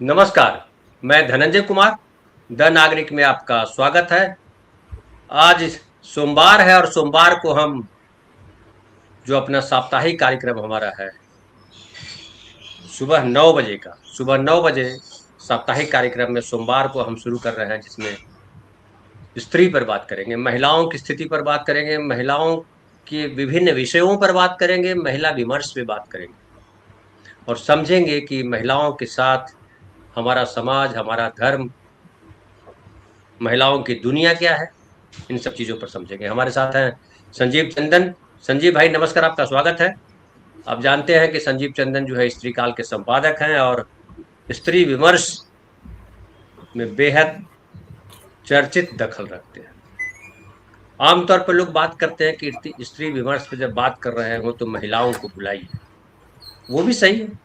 नमस्कार, मैं धनंजय कुमार, द नागरिक में आपका स्वागत है। आज सोमवार है और सोमवार को हम जो अपना साप्ताहिक कार्यक्रम हमारा है सुबह 9 बजे साप्ताहिक कार्यक्रम में सोमवार को हम शुरू कर रहे हैं, जिसमें स्त्री पर बात करेंगे, महिलाओं की स्थिति पर बात करेंगे, महिलाओं के विभिन्न विषयों पर बात करेंगे, महिला विमर्श पे बात करेंगे और समझेंगे कि महिलाओं के साथ हमारा समाज, हमारा धर्म, महिलाओं की दुनिया क्या है, इन सब चीज़ों पर समझेंगे। हमारे साथ हैं संजीव चंदन। संजीव भाई नमस्कार, आपका स्वागत है। आप जानते हैं कि संजीव चंदन जो है स्त्री काल के संपादक हैं और स्त्री विमर्श में बेहद चर्चित दखल रखते हैं। आमतौर पर लोग बात करते हैं कि स्त्री विमर्श पे जब बात कर रहे हो तो महिलाओं को बुलाइए, वो भी सही है,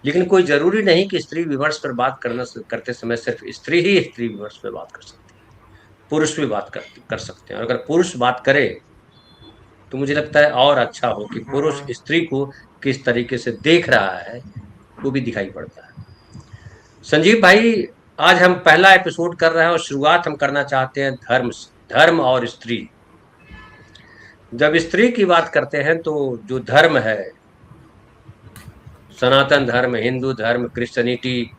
लेकिन कोई जरूरी नहीं कि स्त्री विमर्श पर बात करते समय सिर्फ स्त्री ही स्त्री विमर्श पर बात कर सकती है, पुरुष भी बात कर सकते हैं। और अगर पुरुष बात करे तो मुझे लगता है और अच्छा हो कि पुरुष स्त्री को किस तरीके से देख रहा है वो भी दिखाई पड़ता है। संजीव भाई, आज हम पहला एपिसोड कर रहे हैं और शुरुआत हम करना चाहते हैं धर्म और स्त्री। जब स्त्री की बात करते हैं तो जो धर्म है, सनातन धर्म, हिंदू धर्म, क्रिश्चियनिटी,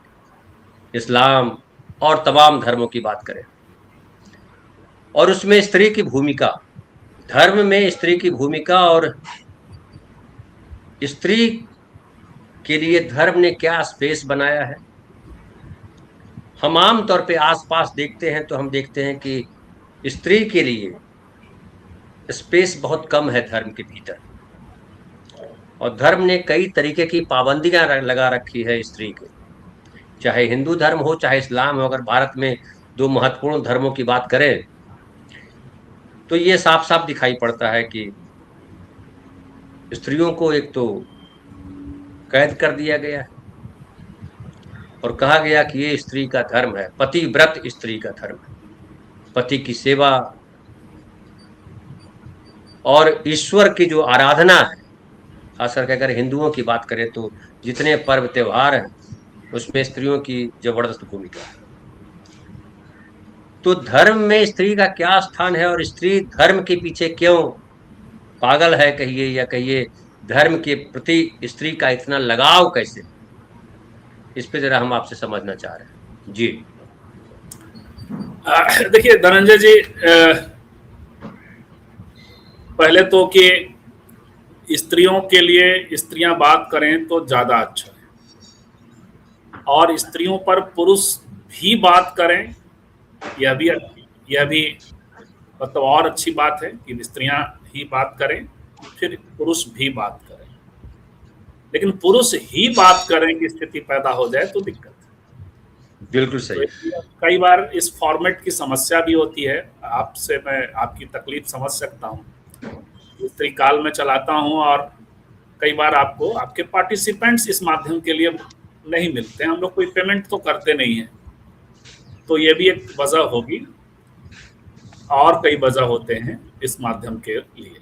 इस्लाम और तमाम धर्मों की बात करें और उसमें स्त्री की भूमिका, धर्म में स्त्री की भूमिका और स्त्री के लिए धर्म ने क्या स्पेस बनाया है। हम आम तौर पे आसपास देखते हैं तो हम देखते हैं कि स्त्री के लिए स्पेस बहुत कम है धर्म के भीतर, और धर्म ने कई तरीके की पाबंदियां लगा रखी है स्त्री के, चाहे हिंदू धर्म हो चाहे इस्लाम हो। अगर भारत में दो महत्वपूर्ण धर्मों की बात करें तो ये साफ साफ दिखाई पड़ता है कि स्त्रियों को एक तो कैद कर दिया गया है और कहा गया कि ये स्त्री का धर्म है, पतिव्रत स्त्री का धर्म है, पति की सेवा और ईश्वर की जो आराधना है। खास करके अगर हिंदुओं की बात करें तो जितने पर्व त्योहार हैं उसमें स्त्रियों की जबरदस्त भूमिका है। तो धर्म में स्त्री का क्या स्थान है और स्त्री धर्म के पीछे क्यों पागल है कहिए, या कहिए धर्म के प्रति स्त्री का इतना लगाव कैसे, इस पे जरा हम आपसे समझना चाह रहे हैं जी। देखिए धनंजय जी, पहले तो कि स्त्रियों के लिए स्त्रियां बात करें तो ज्यादा अच्छा है, और स्त्रियों पर पुरुष भी बात करें यह भी मतलब और अच्छी बात है कि स्त्रियां ही बात करें, फिर पुरुष भी बात करें। लेकिन पुरुष ही बात करें की स्थिति पैदा हो जाए तो दिक्कत है। बिल्कुल सही। तो कई बार इस फॉर्मेट की समस्या भी होती है। आपसे मैं आपकी तकलीफ समझ सकता हूँ, स्त्री काल में चलाता हूँ और कई बार आपको आपके पार्टिसिपेंट्स इस माध्यम के लिए नहीं मिलते हैं। हम लोग कोई पेमेंट तो करते नहीं है, तो ये भी एक वजह होगी और कई वजह होते हैं इस माध्यम के लिए।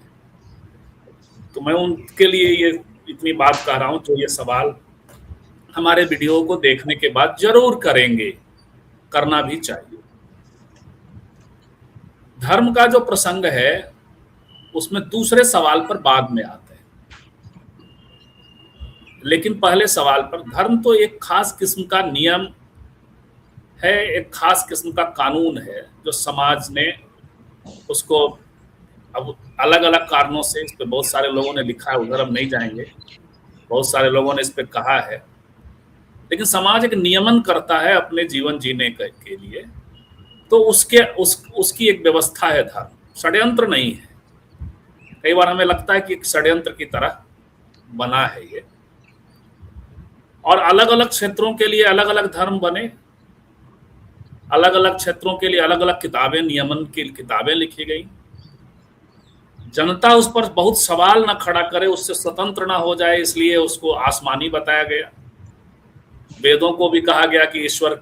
तो मैं उनके लिए ये इतनी बात कह रहा हूँ जो ये सवाल हमारे वीडियो को देखने के बाद जरूर करेंगे, करना भी चाहिए। धर्म का जो प्रसंग है उसमें दूसरे सवाल पर बाद में आते हैं, लेकिन पहले सवाल पर, धर्म तो एक खास किस्म का नियम है, एक खास किस्म का कानून है जो समाज ने उसको, अब अलग अलग कारणों से इस पे बहुत सारे लोगों ने लिखा है, उधर हम नहीं जाएंगे, बहुत सारे लोगों ने इस पे कहा है, लेकिन समाज एक नियमन करता है अपने जीवन जीने के लिए, तो उसकी एक व्यवस्था है धर्म, षड्यंत्र नहीं है। कई बार हमें लगता है कि एक षड्यंत्र की तरह बना है ये, और अलग अलग क्षेत्रों के लिए अलग अलग धर्म बने, अलग अलग क्षेत्रों के लिए अलग अलग किताबें, नियमन की किताबें लिखी गई। जनता उस पर बहुत सवाल न खड़ा करे, उससे स्वतंत्र ना हो जाए, इसलिए उसको आसमानी बताया गया। वेदों को भी कहा गया कि ईश्वर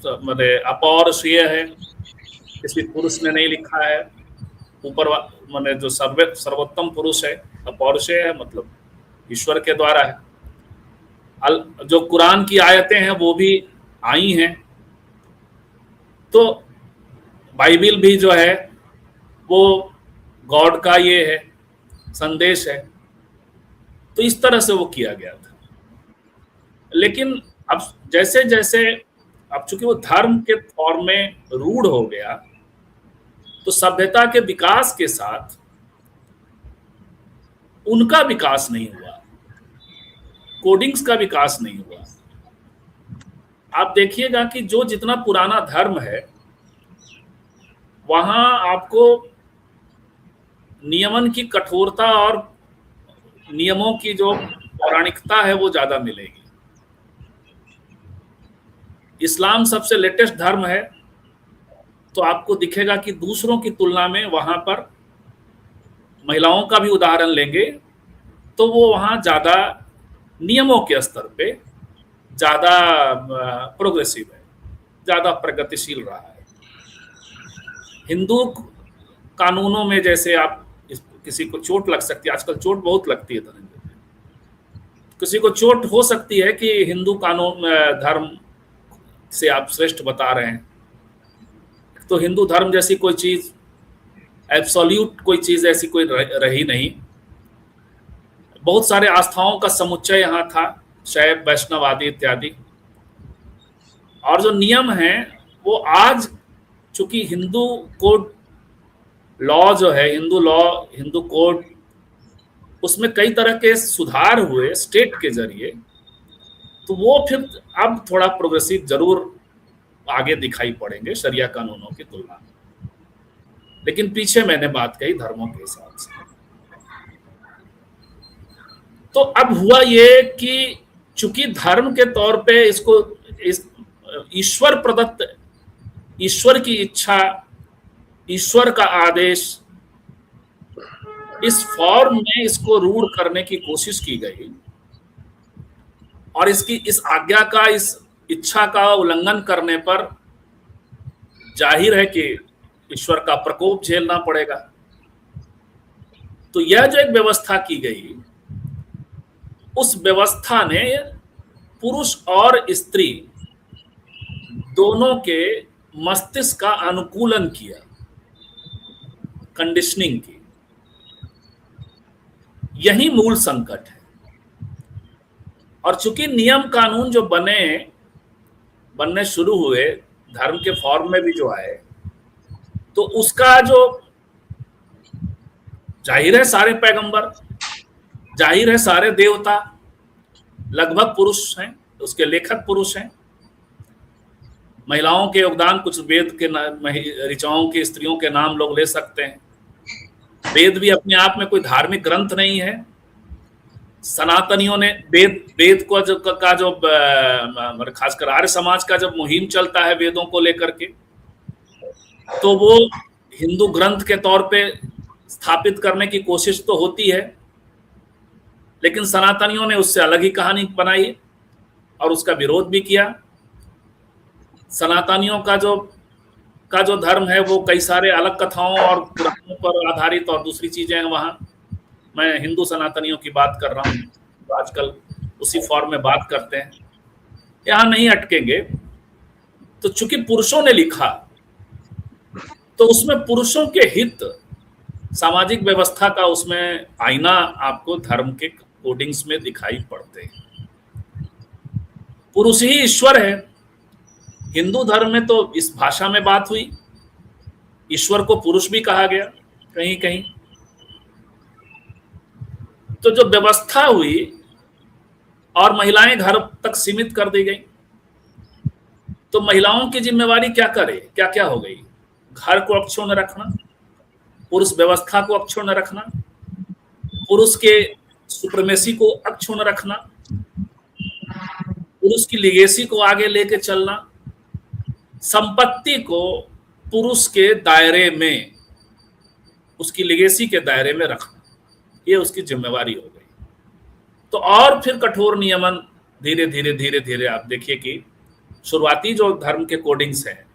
अपौरुषीय है, किसी पुरुष ने नहीं लिखा है, ऊपर जो सर्वोत्तम पुरुष है अपौरुषीय है, मतलब ईश्वर के द्वारा है। जो कुरान की आयतें हैं वो भी आई हैं। तो बाइबिल भी जो है वो गॉड का ये है, संदेश है। तो इस तरह से वो किया गया था। लेकिन अब जैसे जैसे अब चूंकि वो धर्म के फॉर्म में रूढ़ हो गया, तो सभ्यता के विकास के साथ उनका विकास नहीं हुआ, कोडिंग्स का विकास नहीं हुआ। आप देखिएगा कि जो जितना पुराना धर्म है वहां आपको नियमन की कठोरता और नियमों की जो पौराणिकता है वो ज्यादा मिलेगी। इस्लाम सबसे लेटेस्ट धर्म है, तो आपको दिखेगा कि दूसरों की तुलना में वहां पर महिलाओं का भी उदाहरण लेंगे तो वो वहां ज्यादा नियमों के स्तर पे ज्यादा प्रोग्रेसिव है, ज्यादा प्रगतिशील रहा है। हिंदू कानूनों में जैसे आप किसी को चोट लग सकती है, आजकल चोट बहुत लगती है धनंजय, किसी को चोट हो सकती है कि हिंदू कानून धर्म से आप श्रेष्ठ बता रहे हैं। तो हिंदू धर्म जैसी कोई चीज, एब्सोल्यूट कोई चीज ऐसी कोई रही नहीं। बहुत सारे आस्थाओं का समुच्चय यहाँ था, शैव, वैष्णव आदि इत्यादि। और जो नियम हैं वो आज चूंकि हिंदू कोड लॉ जो है, हिंदू लॉ, हिंदू कोड, उसमें कई तरह के सुधार हुए स्टेट के जरिए, तो वो फिर अब थोड़ा प्रोग्रेसिव जरूर आगे दिखाई पड़ेंगे शरिया कानूनों की तुलना में। लेकिन पीछे मैंने बात कही धर्मों के हिसाब से। तो अब हुआ ये कि चूंकि धर्म के तौर पे इसको इस ईश्वर प्रदत्त, ईश्वर की इच्छा, ईश्वर का आदेश, इस फॉर्म में इसको रूढ़ करने की कोशिश की गई, और इसकी इस आज्ञा का, इस इच्छा का उल्लंघन करने पर जाहिर है कि ईश्वर का प्रकोप झेलना पड़ेगा। तो यह जो एक व्यवस्था की गई, उस व्यवस्था ने पुरुष और स्त्री दोनों के मस्तिष्क का अनुकूलन किया, कंडीशनिंग की। यही मूल संकट है। और चूंकि नियम कानून जो बनने शुरू हुए धर्म के फॉर्म में भी जो आए, तो उसका जो जाहिर है सारे पैगंबर, जाहिर है सारे देवता लगभग पुरुष हैं, उसके लेखक पुरुष हैं। महिलाओं के योगदान कुछ वेद के ऋचाओं की स्त्रियों के नाम लोग ले सकते हैं। वेद भी अपने आप में कोई धार्मिक ग्रंथ नहीं है। सनातनियों ने वेद को जो खासकर आर्य समाज का जब मुहिम चलता है वेदों को लेकर के, तो वो हिंदू ग्रंथ के तौर पे स्थापित करने की कोशिश तो होती है, लेकिन सनातनियों ने उससे अलग ही कहानी बनाई और उसका विरोध भी किया। सनातनियों का जो धर्म है वो कई सारे अलग कथाओं और पुराणों पर आधारित और दूसरी चीजें हैं। वहां मैं हिंदू सनातनियों की बात कर रहा हूँ, तो आजकल उसी फॉर्म में बात करते हैं, यहाँ नहीं अटकेंगे। तो चूंकि पुरुषों ने लिखा, तो उसमें पुरुषों के हित, सामाजिक व्यवस्था का उसमें आईना आपको धर्म के कोडिंग्स में दिखाई पड़ते हैं। पुरुष ही ईश्वर है। हिंदू धर्म में तो इस भाषा में बात हुई, ईश्वर को पुरुष भी कहा गया कहीं कहीं। तो जो व्यवस्था हुई और महिलाएं घर तक सीमित कर दी गई, तो महिलाओं की जिम्मेवारी क्या करे, क्या क्या हो गई? घर को अक्षुण्ण रखना, पुरुष व्यवस्था को अक्षुण्ण रखना, पुरुष के सुप्रीमेसी को अक्षुण्ण रखना, पुरुष की लिगेसी को आगे लेके चलना, संपत्ति को पुरुष के दायरे में, उसकी लिगेसी के दायरे में रखना, ये उसकी जिम्मेवारी हो गई। तो और फिर कठोर नियमन धीरे धीरे धीरे धीरे आप देखिए कि शुरुआती जो धर्म के कोडिंग्स हैं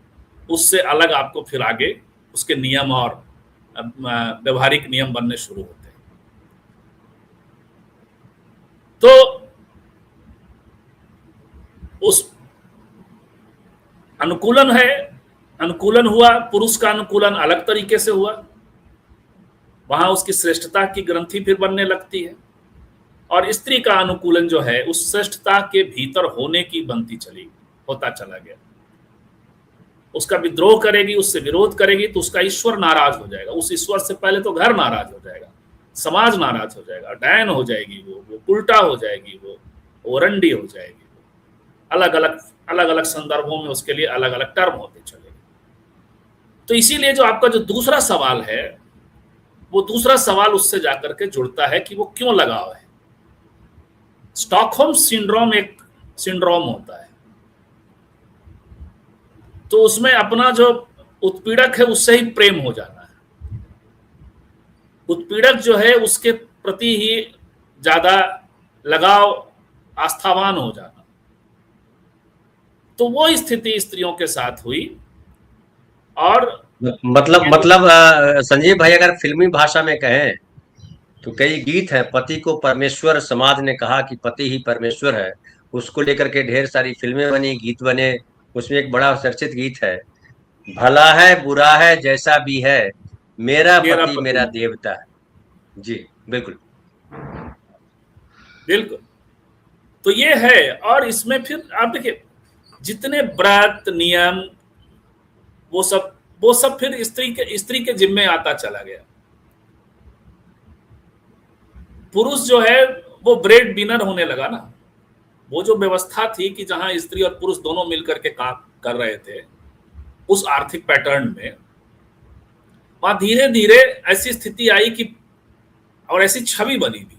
उससे अलग आपको फिर आगे उसके नियम और व्यवहारिक नियम बनने शुरू होते हैं। तो उस अनुकूलन है, अनुकूलन हुआ, पुरुष का अनुकूलन अलग तरीके से हुआ, वहां उसकी श्रेष्ठता की ग्रंथि फिर बनने लगती है, और स्त्री का अनुकूलन जो है उस श्रेष्ठता के भीतर होने की बनती चली, होता चला गया। उसका विद्रोह करेगी, उससे विरोध करेगी तो उसका ईश्वर नाराज हो जाएगा, उस ईश्वर से पहले तो घर नाराज हो जाएगा, समाज नाराज हो जाएगा, डायन हो जाएगी, वो उल्टा हो जाएगी, वो रंडी हो जाएगी। अलग अलग संदर्भों में उसके लिए अलग अलग टर्म होते चले। तो इसीलिए जो आपका जो दूसरा सवाल है, वो दूसरा सवाल उससे जाकर के जुड़ता है कि वो क्यों लगाव है। स्टॉकहोम सिंड्रोम एक सिंड्रोम होता है, तो उसमें अपना जो उत्पीड़क है उससे ही प्रेम हो जाना है, उत्पीड़क जो है उसके प्रति ही ज्यादा लगाव, आस्थावान हो जाना। तो वो स्थिति स्त्रियों के साथ हुई। और मतलब संजीव भाई, अगर फिल्मी भाषा में कहें तो कई गीत हैं, पति को परमेश्वर समाज ने कहा कि पति ही परमेश्वर है, उसको लेकर के ढेर सारी फिल्में बनी, गीत बने। उसमें एक बड़ा चर्चित गीत है, भला है बुरा है जैसा भी है, मेरा पति मेरा देवता है। जी बिल्कुल बिल्कुल। तो ये है। और इसमें फिर आप देखिए जितने व्रत नियम वो सब फिर स्त्री के जिम्मे आता चला गया। पुरुष जो है वो ब्रेड विनर होने लगा ना। वो जो व्यवस्था थी कि जहां स्त्री और पुरुष दोनों मिलकर के काम कर रहे थे उस आर्थिक पैटर्न में, वहां धीरे धीरे ऐसी स्थिति आई कि, और ऐसी छवि बनी भी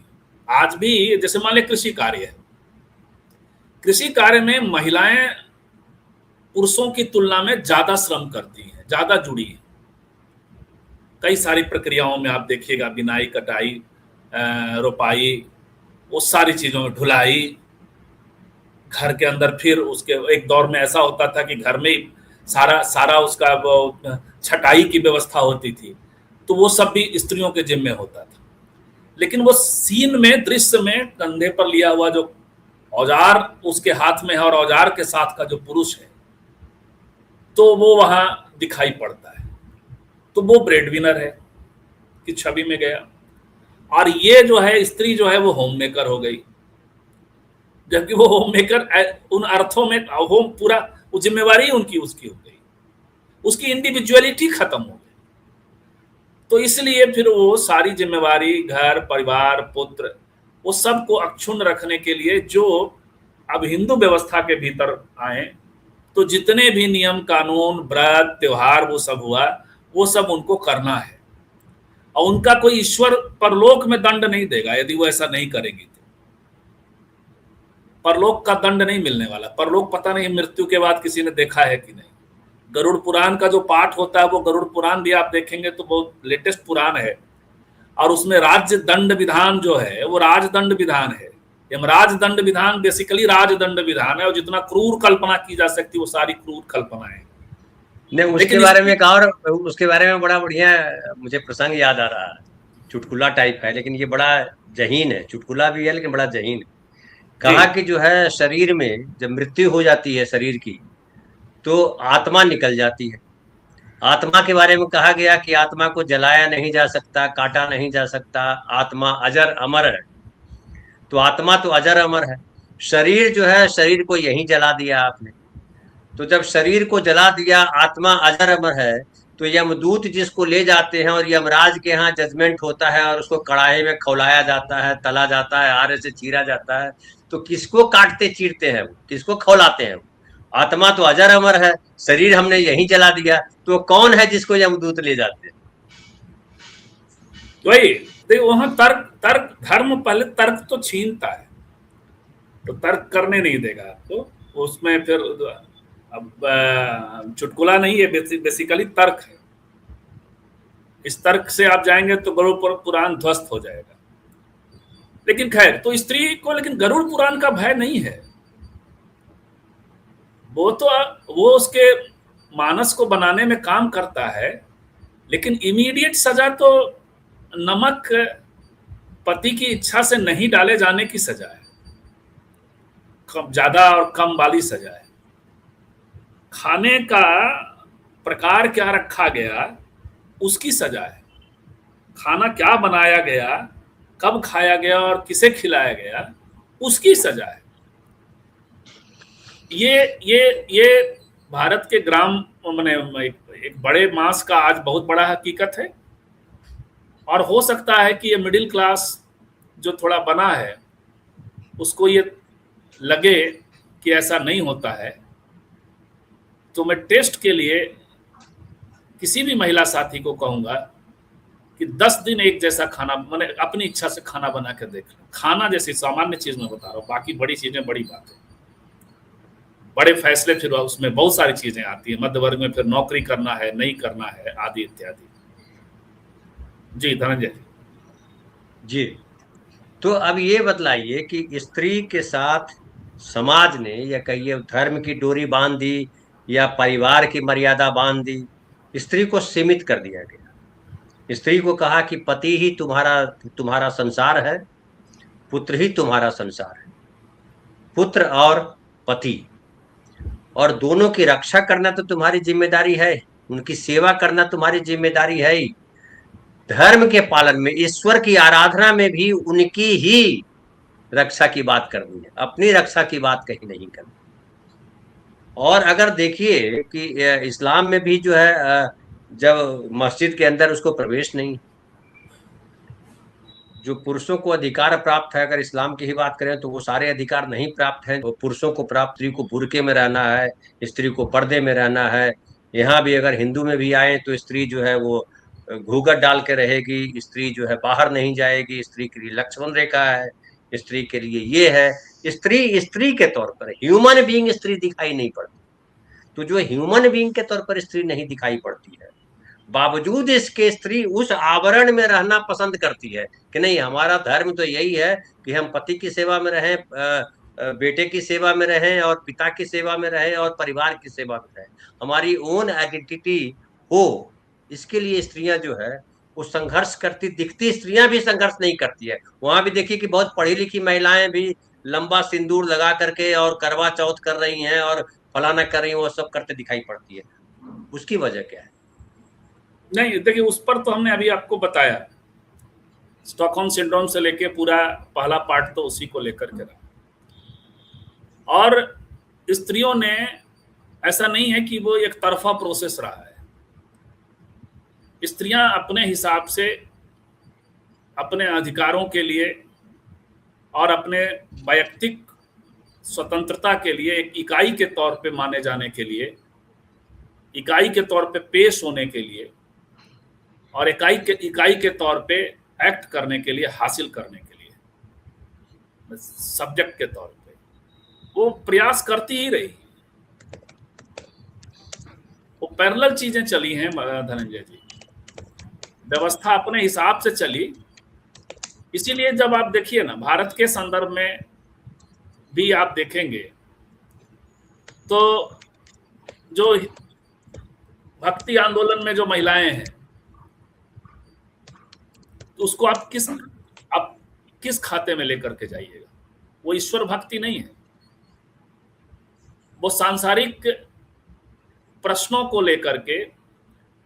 आज भी। जैसे मान लिया कृषि कार्य है, कृषि कार्य में महिलाएं पुरुषों की तुलना में ज्यादा श्रम करती हैं, ज्यादा जुड़ी हैं। कई सारी प्रक्रियाओं में आप देखिएगा, बिनाई, कटाई, रोपाई, वो सारी चीजों में, ढुलाई, घर के अंदर फिर उसके एक दौर में ऐसा होता था कि घर में ही सारा उसका छटाई की व्यवस्था होती थी, तो वो सब भी स्त्रियों के जिम्मे होता था। लेकिन वो सीन में, दृश्य में कंधे पर लिया हुआ जो औजार उसके हाथ में है और औजार के साथ का जो पुरुष है, तो वो वहां दिखाई पड़ता है। तो वो ब्रेड विनर है कि छवि में गया। और ये जो है स्त्री जो है वो होम मेकर हो गई, जबकि वो होम मेकर उन अर्थों में होम पूरा वो जिम्मेवारी उनकी उसकी हो गई, उसकी इंडिविजुअलिटी खत्म हो गई। तो इसलिए फिर वो सारी जिम्मेवारी, घर परिवार, पुत्र, वो सबको अक्षुण्ण रखने के लिए जो अब हिंदू व्यवस्था के भीतर आए, तो जितने भी नियम कानून, व्रत, त्योहार वो सब हुआ, वो सब उनको करना है। और उनका कोई ईश्वर परलोक में दंड नहीं देगा यदि वो ऐसा नहीं करेंगी तो। परलोक का दंड नहीं मिलने वाला। परलोक पता नहीं मृत्यु के बाद किसी ने देखा है कि नहीं। गरुड़ पुराण का जो पाठ होता है, वो गरुड़ पुराण भी आप देखेंगे तो बहुत लेटेस्ट पुराण है, और उसमें राज्य दंड विधान जो है वो राजदंड विधान है। यमराज दंड विधान बेसिकली राजदंड विधान है, और जितना क्रूर कल्पना की जा सकती है वो सारी क्रूर कल्पना है। नहीं, उसके बारे में कहा, और उसके बारे में बड़ा बढ़िया मुझे प्रसंग याद आ रहा है, चुटकुला टाइप है, लेकिन ये बड़ा जहीन है। चुटकुला भी है लेकिन बड़ा जहीन है। कहा कि जो है शरीर में जब मृत्यु हो जाती है शरीर की, तो आत्मा निकल जाती है। आत्मा के बारे में कहा गया कि आत्मा को जलाया नहीं जा सकता, काटा नहीं जा सकता, आत्मा अजर अमर है। तो आत्मा तो अजर अमर है, शरीर जो है, शरीर को यहीं जला दिया आपने। तो जब शरीर को जला दिया, आत्मा अजर अमर है, तो यमदूत जिसको ले जाते हैं और यमराज के यहाँ जजमेंट होता है और उसको कढ़ाई में खौलाया जाता है, तला जाता है, आरे से चीरा जाता है, तो किसको काटते चीरते हैं वो, किसको खौलाते हैं वो? आत्मा तो अजर अमर है, शरीर हमने यहीं जला दिया, तो कौन है जिसको यमदूत ले जाते हैं? वही देखो, वहां तर्क धर्म पहले तर्क तो छीनता है, तो तर्क करने नहीं देगा आपको। उसमें फिर अब चुटकुला नहीं है, बेसिकली तर्क है। इस तर्क से आप जाएंगे तो गरुड़ पुराण ध्वस्त हो जाएगा। लेकिन खैर, तो स्त्री को लेकिन गरुड़ पुराण का भय नहीं है। वो उसके मानस को बनाने में काम करता है, लेकिन इमीडिएट सजा तो नमक पति की इच्छा से नहीं डाले जाने की सजा है। ज्यादा और कम वाली सजा है। खाने का प्रकार क्या रखा गया उसकी सजा है। खाना क्या बनाया गया, कब खाया गया और किसे खिलाया गया, उसकी सजा है। ये भारत के ग्राम माने एक बड़े मास का आज बहुत बड़ा हकीकत है। और हो सकता है कि ये मिडिल क्लास जो थोड़ा बना है उसको ये लगे कि ऐसा नहीं होता है। तो मैं टेस्ट के लिए किसी भी महिला साथी को कहूंगा कि 10 दिन एक जैसा खाना, मैंने अपनी इच्छा से खाना बना के देख लो। खाना जैसी सामान्य चीज मैं बता रहा हूँ, बाकी बड़ी चीजें बड़ी बात है, बड़े फैसले फिर उसमें बहुत सारी चीजें आती है। मध्य वर्ग में फिर नौकरी करना है नहीं करना है आदि इत्यादि। जी धनंजय जी, तो अब ये बतलाइए कि स्त्री के साथ समाज ने या कहिए धर्म की डोरी बांध दी या परिवार की मर्यादा बांध दी, स्त्री को सीमित कर दिया गया। स्त्री को कहा कि पति ही तुम्हारा तुम्हारा संसार है, पुत्र ही तुम्हारा संसार है। पुत्र और पति, और दोनों की रक्षा करना तो तुम्हारी जिम्मेदारी है, उनकी सेवा करना तुम्हारी जिम्मेदारी है ही। धर्म के पालन में, ईश्वर की आराधना में भी उनकी ही रक्षा की बात करनी है, अपनी रक्षा की बात कहीं नहीं करनी। और अगर देखिए कि इस्लाम में भी जो है, जब मस्जिद के अंदर उसको प्रवेश नहीं, जो पुरुषों को अधिकार प्राप्त है, अगर इस्लाम की ही बात करें तो वो सारे अधिकार नहीं प्राप्त हैं। वो पुरुषों को प्राप्त, स्त्री को बुर्के में रहना है, स्त्री को पर्दे में रहना है। यहाँ भी अगर हिंदू में भी आए तो स्त्री जो है वो घूंघट डाल के रहेगी, स्त्री जो है बाहर नहीं जाएगी, स्त्री के लिए लक्ष्मण रेखा है, स्त्री के लिए ये है। स्त्री स्त्री के तौर पर ह्यूमन बीइंग स्त्री दिखाई नहीं पड़ती। तो जो ह्यूमन बीइंग के तौर पर स्त्री नहीं दिखाई पड़ती है, बावजूद इसके स्त्री उस आवरण में रहना पसंद करती है कि नहीं, हमारा धर्म तो यही है कि हम पति की सेवा में रहें, बेटे की सेवा में रहें और पिता की सेवा में रहें और परिवार की सेवा में रहें, हमारी ओन आइडेंटिटी हो। इसके लिए स्त्रियां जो है वो संघर्ष करती दिखती, स्त्रियां भी संघर्ष नहीं करती है। वहां भी देखिए कि बहुत पढ़ी लिखी महिलाएं भी लंबा सिंदूर लगा करके और करवा चौथ कर रही हैं और फलाना कर रही हैं, वो सब करते दिखाई पड़ती है। उसकी वजह क्या है? नहीं, देखिए उस पर तो हमने अभी आपको बताया, स्टॉकहोम सिंड्रोम से लेके पूरा पहला पार्ट तो उसी को लेकर के रहा। और स्त्रियों ने, ऐसा नहीं है कि वो एक तरफा प्रोसेस रहा है। स्त्रियां अपने हिसाब से अपने अधिकारों के लिए और अपने वैयक्तिक स्वतंत्रता के लिए एक इकाई के तौर पे माने जाने के लिए, इकाई के तौर पे पेश होने के लिए और इकाई के तौर पे एक्ट करने के लिए, हासिल करने के लिए, सब्जेक्ट के तौर पे वो प्रयास करती ही रही। वो पैरेलल चीजें चली हैं धनंजय जी, व्यवस्था अपने हिसाब से चली। इसीलिए जब आप देखिए ना, भारत के संदर्भ में भी आप देखेंगे तो जो भक्ति आंदोलन में जो महिलाएं हैं, तो उसको आप किस खाते में लेकर के जाइएगा? वो ईश्वर भक्ति नहीं है, वो सांसारिक प्रश्नों को लेकर के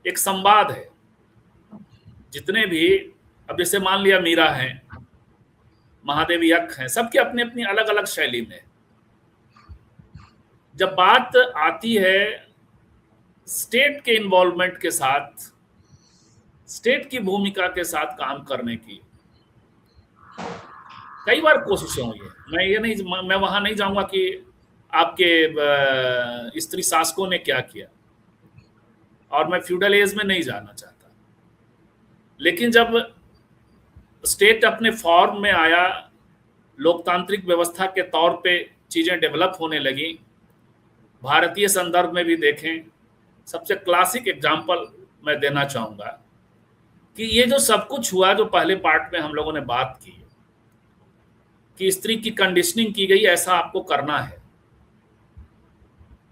एक संवाद है। जितने भी, अब जैसे मान लिया मीरा हैं, महादेवी अक्ख हैं, सबकी अपनी अपनी अलग अलग शैली में। जब बात आती है स्टेट के इन्वॉल्वमेंट के साथ, स्टेट की भूमिका के साथ काम करने की, कई बार कोशिशें हुई है। मैं वहां नहीं जाऊंगा कि आपके स्त्री शासकों ने क्या किया, और मैं फ्यूडल एज में नहीं जाना चाहता। लेकिन जब स्टेट अपने फॉर्म में आया, लोकतांत्रिक व्यवस्था के तौर पे चीजें डेवलप होने लगी, भारतीय संदर्भ में भी देखें, सबसे क्लासिक एग्जाम्पल मैं देना चाहूंगा कि ये जो सब कुछ हुआ, जो पहले पार्ट में हम लोगों ने बात की कि स्त्री की कंडीशनिंग की गई, ऐसा आपको करना है,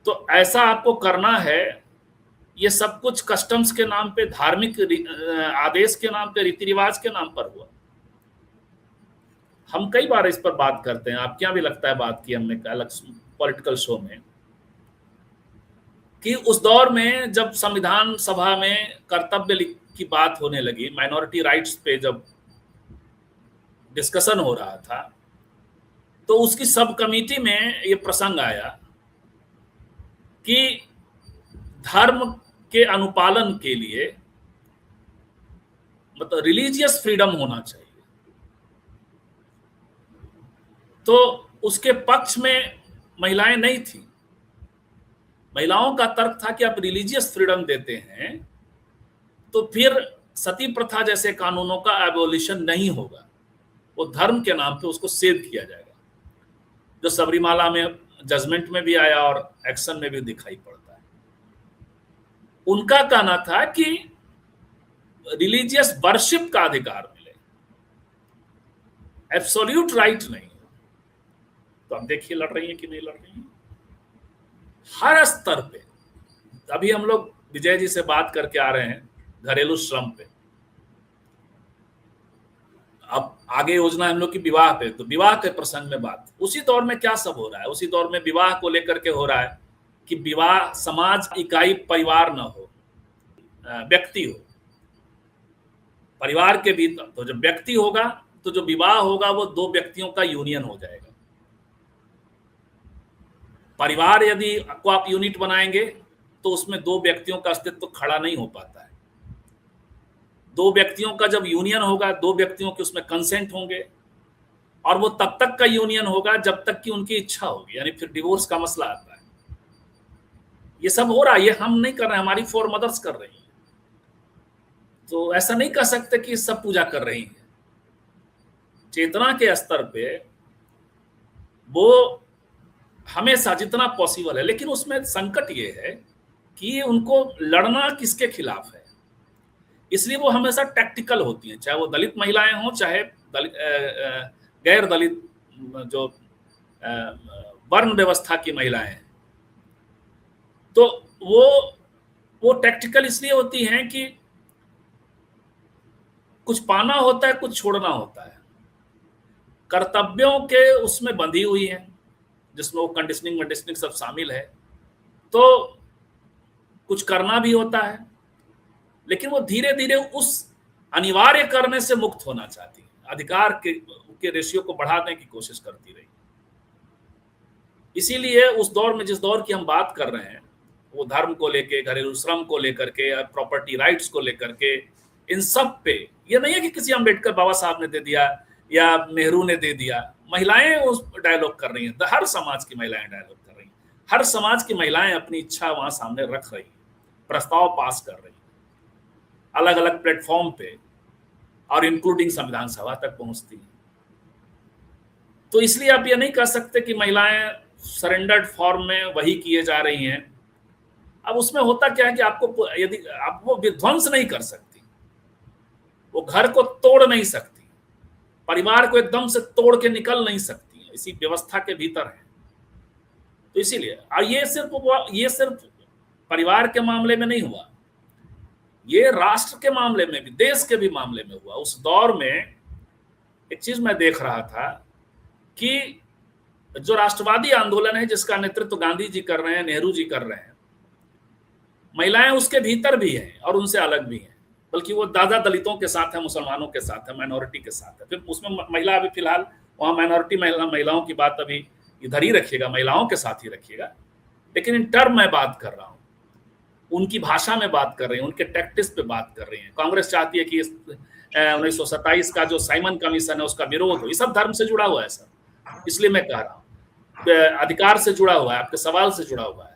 तो ऐसा आपको करना है। ये सब कुछ कस्टम्स के नाम पे, धार्मिक आदेश के नाम पे, रीति रिवाज के नाम पर हुआ। हम कई बार इस पर बात करते हैं, आपके यहाँ भी लगता है बात की हमने अलग पॉलिटिकल शो में, कि उस दौर में जब संविधान सभा में कर्तव्य की बात होने लगी, माइनॉरिटी राइट्स पे जब डिस्कशन हो रहा था, तो उसकी सब कमेटी में ये प्रसंग आया कि धर्म के अनुपालन के लिए मतलब रिलीजियस फ्रीडम होना चाहिए। तो उसके पक्ष में महिलाएं नहीं थी। महिलाओं का तर्क था कि आप रिलीजियस फ्रीडम देते हैं तो फिर सती प्रथा जैसे कानूनों का एबोलिशन नहीं होगा, वो धर्म के नाम पे उसको सेव किया जाएगा, जो सबरीमाला में जजमेंट में भी आया और एक्शन में भी दिखाई पड़ता है। उनका कहना था कि रिलीजियस वर्शिप का अधिकार मिले, एब्सोल्यूट राइट नहीं। तो आप देखिए लड़ रही है कि नहीं लड़ रही है हर स्तर पे। अभी हम लोग विजय जी से बात करके आ रहे हैं घरेलू श्रम पे, अब आगे योजना हम लोग की विवाह पे, तो विवाह के प्रसंग में बात, उसी दौर में क्या सब हो रहा है, उसी दौर में विवाह को लेकर के हो रहा है कि विवाह समाज इकाई परिवार न हो, व्यक्ति हो। परिवार के भीतर तो जब व्यक्ति होगा तो जो विवाह होगा वो दो व्यक्तियों का यूनियन हो जाएगा। परिवार यदि को आप यूनिट बनाएंगे तो उसमें दो व्यक्तियों का अस्तित्व तो खड़ा नहीं हो पाता है। दो व्यक्तियों का जब यूनियन होगा, दो व्यक्तियों के उसमें कंसेंट होंगे, और वो तब तक का यूनियन होगा जब तक कि उनकी इच्छा होगी, यानी फिर डिवोर्स का मसला आता है। ये सब हो रहा है, ये हम नहीं कर रहे हैं, हमारी फोर मदर्स कर रही हैं। तो ऐसा नहीं कह सकते कि सब पूजा कर रही हैं। चेतना के स्तर पे वो हमेशा जितना पॉसिबल है, लेकिन उसमें संकट ये है कि उनको लड़ना किसके खिलाफ है, इसलिए वो हमेशा टैक्टिकल होती हैं, चाहे वो दलित महिलाएं हों चाहे गैर दलित जो वर्ण व्यवस्था की महिलाएं हैं। तो वो टैक्टिकल इसलिए होती हैं कि कुछ पाना होता है, कुछ छोड़ना होता है, कर्तव्यों के उसमें बंधी हुई है जिसमें वो कंडीशनिंग सब शामिल है। तो कुछ करना भी होता है, लेकिन वो धीरे धीरे उस अनिवार्य करने से मुक्त होना चाहती है, अधिकार के रेशियो को बढ़ाने की कोशिश करती रही। इसीलिए उस दौर में, जिस दौर की हम बात कर रहे हैं, वो धर्म को लेके, घरेलू श्रम को लेकर के, प्रॉपर्टी राइट्स को लेकर के, इन सब पे ये नहीं है कि किसी अम्बेडकर बाबा साहब ने दे दिया या नेहरू ने दे दिया। महिलाएं उस डायलॉग कर रही हैं, हर समाज की महिलाएं डायलॉग कर रही हैं, हर समाज की महिलाएं अपनी इच्छा वहां सामने रख रही हैं, प्रस्ताव पास कर रही हैं अलग अलग प्लेटफॉर्म पे, और इंक्लूडिंग संविधान सभा तक पहुंचती हैं। तो इसलिए आप ये नहीं कह सकते कि महिलाएं सरेंडर्ड फॉर्म में वही किए जा रही हैं। अब उसमें होता क्या है कि आपको यदि आप वो विध्वंस नहीं कर सकती, वो घर को तोड़ नहीं सकती, परिवार को एकदम से तोड़ के निकल नहीं सकती है, इसी व्यवस्था के भीतर है। तो इसीलिए ये सिर्फ परिवार के मामले में नहीं हुआ, ये राष्ट्र के मामले में भी, देश के भी मामले में हुआ। उस दौर में एक चीज मैं देख रहा था कि जो राष्ट्रवादी आंदोलन है जिसका नेतृत्व गांधी जी कर रहे हैं, नेहरू जी कर रहे हैं, महिलाएं उसके भीतर भी हैं और उनसे अलग भी हैं, बल्कि वो दादा दलितों के साथ है, मुसलमानों के साथ है, माइनॉरिटी के साथ है। फिर उसमें महिला अभी फिलहाल वहाँ माइनॉरिटी महिलाओं की बात अभी इधर ही रखिएगा, महिलाओं के साथ ही रखिएगा, लेकिन इन टर्म मैं बात कर रहा हूँ, उनकी भाषा में बात कर रही है, उनके टैक्टिक्स पे बात कर रही है। कांग्रेस चाहती है कि 1927 का जो साइमन कमीशन है उसका विरोध हो। ये सब धर्म से जुड़ा हुआ है सर, इसलिए मैं कह रहा हूँ, अधिकार से जुड़ा हुआ है, आपके सवाल से जुड़ा हुआ है।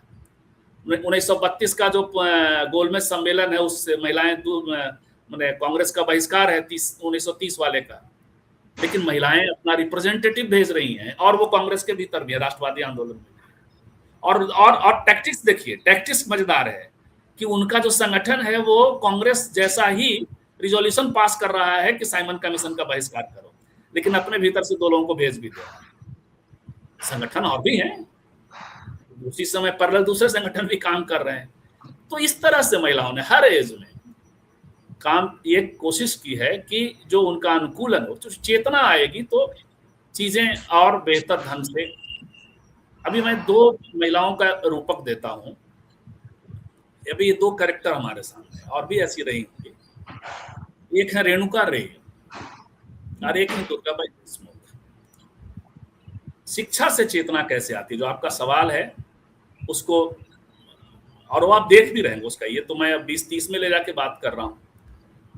1932 का जो गोलमेज सम्मेलन है उससे महिलाएं मैंने कांग्रेस का बहिष्कार है 1930 वाले का, लेकिन महिलाएं अपना रिप्रेजेंटेटिव भेज रही हैं, और वो कांग्रेस के भीतर भी है, राष्ट्रवादी आंदोलन में। और टैक्टिक्स देखिए, टैक्टिक्स मजेदार है कि उनका जो संगठन है वो कांग्रेस जैसा ही रिजोल्यूशन पास कर रहा है कि साइमन कमीशन का बहिष्कार करो, लेकिन अपने भीतर से दो लोगों को भेज भी दो। संगठन और भी हैं, उसी समय पैरेलल दूसरे संगठन भी काम कर रहे हैं। तो इस तरह से महिलाओं ने हर एज में काम, ये कोशिश की है कि जो उनका अनुकूलन हो, तो चेतना आएगी तो चीजें और बेहतर ढंग से। अभी मैं दो महिलाओं का रूपक देता हूं। अभी ये दो कैरेक्टर हमारे सामने और भी ऐसी रही होंगी। एक है रेणुका रे और एक है दुर्गाबाई देशमुख। शिक्षा से चेतना कैसे आती, जो आपका सवाल है उसको, और वो आप देख भी रहे हैं उसका, ये तो मैं 20-30 में ले जाके बात कर रहा हूँ,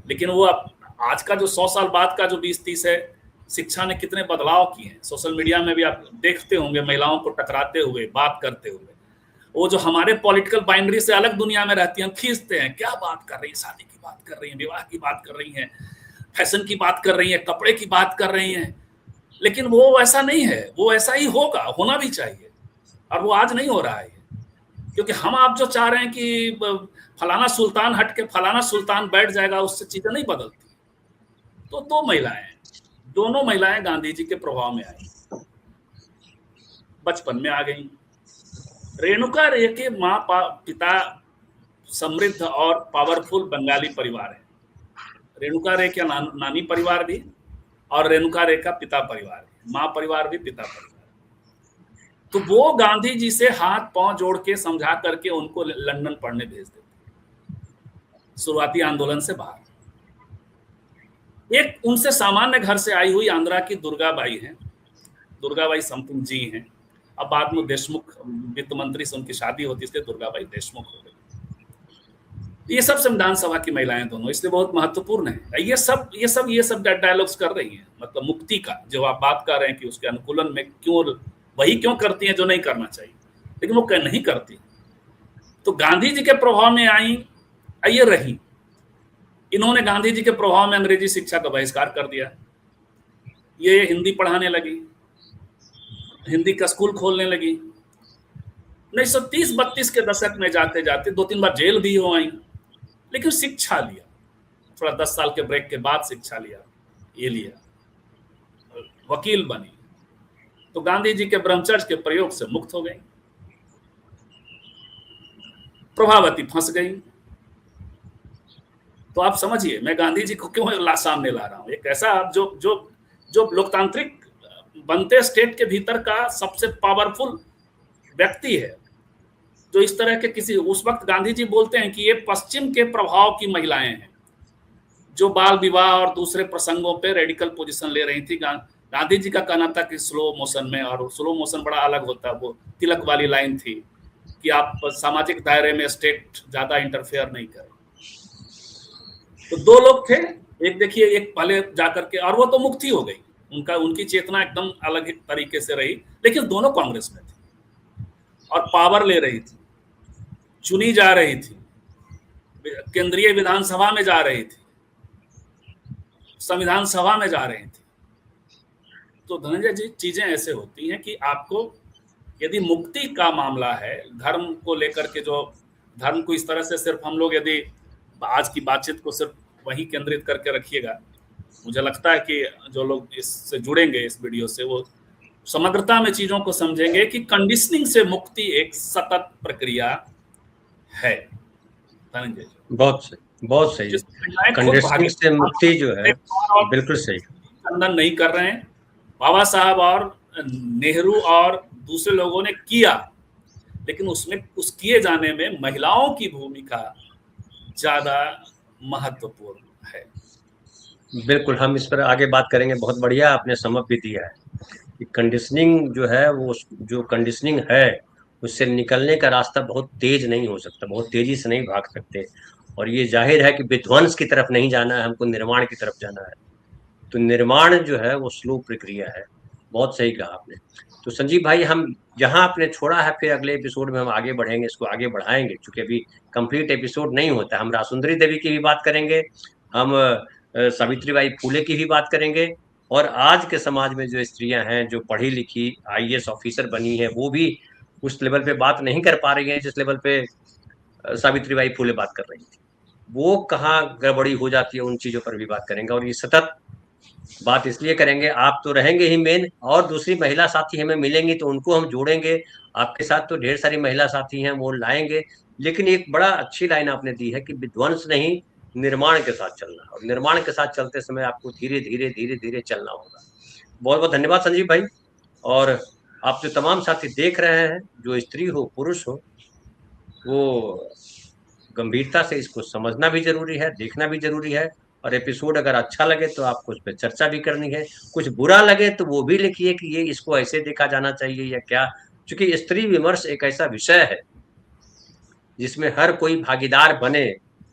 लेकिन वो अब आज का जो 100 साल बाद का जो 20-30 है, शिक्षा ने कितने बदलाव किए हैं। सोशल मीडिया में भी आप देखते होंगे महिलाओं को टकराते हुए, बात करते हुए। वो जो हमारे पॉलिटिकल बाइंड्री से अलग दुनिया में रहती हैं, खींचते हैं, क्या बात कर रही है, शादी की बात कर रही है, विवाह की बात कर रही है, फैशन की बात कर रही है, कपड़े की बात कर रही हैं। लेकिन वो वैसा नहीं है, वो ऐसा ही होगा, होना भी चाहिए, और वो आज नहीं हो रहा है। क्योंकि हम आप जो चाह रहे हैं कि फलाना सुल्तान हट के फलाना सुल्तान बैठ जाएगा, उससे चीजें नहीं बदलती। तो दो महिलाएं, दोनों महिलाएं गांधी जी के प्रभाव में आई, बचपन में आ गई। रेणुका रे के माँ पिता समृद्ध और पावरफुल बंगाली परिवार है। रेणुका रे का नानी परिवार भी और रेणुका रे का पिता परिवार भी, माँ परिवार भी पिता परिवार। तो वो गांधी जी से हाथ पांव जोड़ के समझा करके उनको लंदन पढ़ने भेज देते, शुरुआती आंदोलन से बाहर। एक उनसे सामान्य घर से आई हुई आंध्रा की दुर्गाबाई हैं, दुर्गाबाई समथिंग जी हैं। अब बाद में देशमुख वित्त मंत्री से उनकी शादी होती, इसलिए दुर्गाबाई देशमुख हो गई। ये सब संविधान सभा की महिलाएं दोनों, इसलिए बहुत महत्वपूर्ण है। ये सब डायलॉग्स कर रही हैं, मतलब मुक्ति का जो आप बात कर रहे हैं कि उसके अनुकूलन में क्यों वही क्यों करती हैं जो नहीं करना चाहिए, लेकिन वो नहीं करती। तो गांधी जी के प्रभाव में आई, ये रही। इन्होंने गांधी जी के प्रभाव में अंग्रेजी शिक्षा का बहिष्कार कर दिया, ये हिंदी पढ़ाने लगी, हिंदी का स्कूल खोलने लगी। 1930-32 के दशक में जाते जाते 2-3 बार जेल भी हो आई, लेकिन शिक्षा लिया, थोड़ा 10 साल के ब्रेक के बाद शिक्षा लिया, वकील बनी। तो गांधी जी के ब्रह्मचर्य के प्रयोग से मुक्त हो गई। प्रभावती फंस गई। तो आप समझिए मैं गांधी जी को क्यों सामने ला रहा हूं। एक ऐसा जो लोकतांत्रिक बनते स्टेट के भीतर का सबसे पावरफुल व्यक्ति है, जो इस तरह के किसी, उस वक्त गांधी जी बोलते हैं कि ये पश्चिम के प्रभाव की महिलाएं हैं, जो बाल विवाह और दूसरे प्रसंगों पे रेडिकल पोजीशन ले रही थी। गांधी जी का कहना था कि स्लो मोशन में, और स्लो मोशन बड़ा अलग होता है, वो तिलक वाली लाइन थी कि आप सामाजिक दायरे में स्टेट ज्यादा इंटरफेयर नहीं करे। तो दो लोग थे, एक देखिए, एक पहले जाकर के, और वो तो मुक्ति हो गई, उनकी चेतना एकदम अलग तरीके से रही, लेकिन दोनों कांग्रेस में थी और पावर ले रही थी, चुनी जा रही थी, केंद्रीय विधानसभा में जा रही थी, संविधान सभा में जा रही थी। तो धनंजय जी, चीजें ऐसे होती हैं कि आपको यदि मुक्ति का मामला है, धर्म को लेकर के, जो धर्म को इस तरह से सिर्फ हम लोग यदि आज की बातचीत को सिर्फ वही केंद्रित करके रखिएगा, मुझे लगता है कि जो लोग इससे जुड़ेंगे इस वीडियो से, वो समग्रता में चीजों को समझेंगे कि कंडीशनिंग से मुक्ति एक सतत प्रक्रिया है। धनंजय जी, बहुत सही। कंडीशनिंग से मुक्ति जो है, बिल्कुल सही। चंदन नहीं कर रहे हैं, बाबा साहब और नेहरू और दूसरे लोगों ने किया, लेकिन उसमें उस किए जाने में महिलाओं की भूमिका ज्यादा महत्वपूर्ण है। बिल्कुल, हम इस पर आगे बात करेंगे। बहुत बढ़िया आपने समझ भी दिया है कि कंडीशनिंग जो है, वो जो कंडीशनिंग है उससे निकलने का रास्ता बहुत तेज नहीं हो सकता, बहुत तेजी से नहीं भाग सकते। और ये जाहिर है कि विध्वंस की तरफ नहीं जाना है, हमको निर्माण की तरफ जाना है। तो निर्माण जो है वो स्लो प्रक्रिया है। बहुत सही कहा आपने। तो संजीव भाई, हम जहां आपने छोड़ा है, फिर अगले एपिसोड में हम आगे बढ़ेंगे, इसको आगे बढ़ाएंगे, क्योंकि अभी कंप्लीट एपिसोड नहीं होता। हम रासुंदरी देवी की भी बात करेंगे, हम सावित्रीबाई फूले की भी बात करेंगे, और आज के समाज में जो स्त्रियां हैं, जो पढ़ी लिखी IAS ऑफिसर बनी है, वो भी उस लेवल पे बात नहीं कर पा रही है जिस लेवल पे सावित्रीबाई फूले बात कर रही थी। वो कहाँ गड़बड़ी हो जाती है, उन चीजों पर भी बात करेंगे। और ये सतत बात इसलिए करेंगे, आप तो रहेंगे ही मेन, और दूसरी महिला साथी हमें मिलेंगी तो उनको हम जोड़ेंगे। आपके साथ तो ढेर सारी महिला साथी हैं, वो लाएंगे। लेकिन एक बड़ा अच्छी लाइन आपने दी है कि विध्वंस नहीं, निर्माण के साथ चलना, और निर्माण के साथ चलते समय आपको धीरे धीरे धीरे धीरे चलना होगा। बहुत बहुत धन्यवाद संजीव भाई। और आप जो तमाम साथी देख रहे हैं, जो स्त्री हो पुरुष हो, वो गंभीरता से इसको समझना भी जरूरी है, देखना भी जरूरी है। और एपिसोड अगर अच्छा लगे तो आपको उस पर चर्चा भी करनी है, कुछ बुरा लगे तो वो भी लिखिए कि ये इसको ऐसे देखा जाना चाहिए या क्या। क्योंकि स्त्री विमर्श एक ऐसा विषय है जिसमें हर कोई भागीदार बने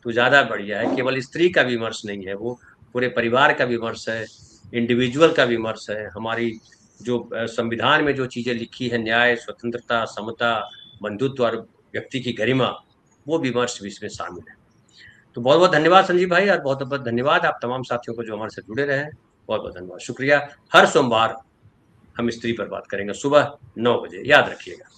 तो ज्यादा बढ़िया है। केवल स्त्री का विमर्श नहीं है, वो पूरे परिवार का विमर्श है, इंडिविजुअल का विमर्श है। हमारी जो संविधान में जो चीजें लिखी है, न्याय, स्वतंत्रता, समता, बंधुत्व और व्यक्ति की गरिमा, वो विमर्श भी इसमें शामिल है। तो बहुत बहुत धन्यवाद संजीव भाई, और बहुत बहुत धन्यवाद आप तमाम साथियों को जो हमारे साथ जुड़े रहे हैं। बहुत बहुत धन्यवाद, शुक्रिया। हर सोमवार हम स्त्री पर बात करेंगे सुबह 9 बजे, याद रखिएगा।